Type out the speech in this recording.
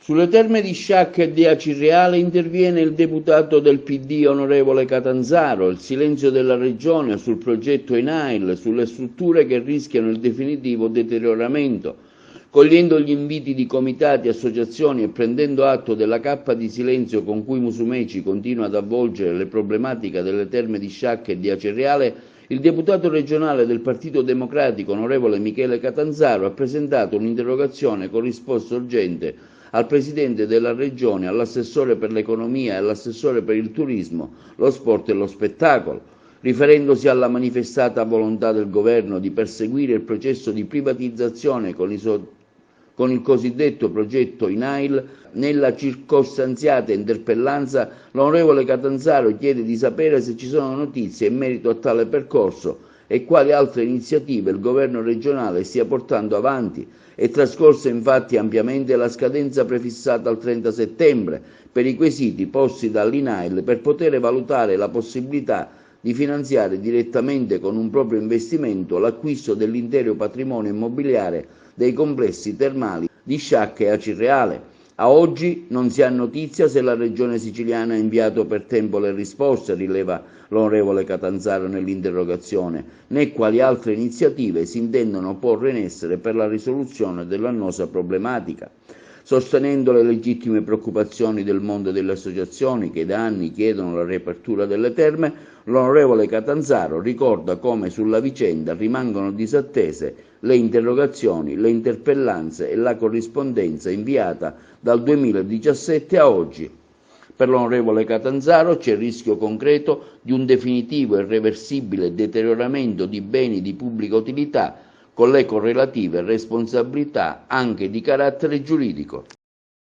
Sulle terme di Sciacca e di Acireale interviene il deputato del PD onorevole Catanzaro. Il silenzio della Regione sul progetto INAIL, sulle strutture che rischiano il definitivo deterioramento. Cogliendo gli inviti di comitati, associazioni e prendendo atto della cappa di silenzio con cui Musumeci continua ad avvolgere le problematiche delle terme di Sciacca e di Acireale, il deputato regionale del Partito Democratico, onorevole Michele Catanzaro, ha presentato un'interrogazione con risposta urgente al Presidente della Regione, all'assessore per l'economia e all'assessore per il turismo, lo sport e lo spettacolo, riferendosi alla manifestata volontà del Governo di perseguire il processo di privatizzazione con il cosiddetto progetto INAIL. Nella circostanziata interpellanza, l'onorevole Catanzaro chiede di sapere se ci sono notizie in merito a tale percorso e quali altre iniziative il governo regionale stia portando avanti. È trascorsa infatti ampiamente la scadenza prefissata al 30 settembre per i quesiti posti dall'INAIL per poter valutare la possibilità di finanziare direttamente con un proprio investimento l'acquisto dell'intero patrimonio immobiliare dei complessi termali di Sciacca e Acireale. A oggi non si ha notizia se la Regione Siciliana ha inviato per tempo le risposte, rileva l'onorevole Catanzaro nell'interrogazione, né quali altre iniziative si intendono porre in essere per la risoluzione dell'annosa problematica. Sostenendo le legittime preoccupazioni del mondo delle associazioni che da anni chiedono la riapertura delle terme, l'onorevole Catanzaro ricorda come sulla vicenda rimangono disattese le interrogazioni, le interpellanze e la corrispondenza inviata dal 2017 a oggi. Per l'onorevole Catanzaro c'è il rischio concreto di un definitivo e irreversibile deterioramento di beni di pubblica utilità, con le correlative responsabilità anche di carattere giuridico.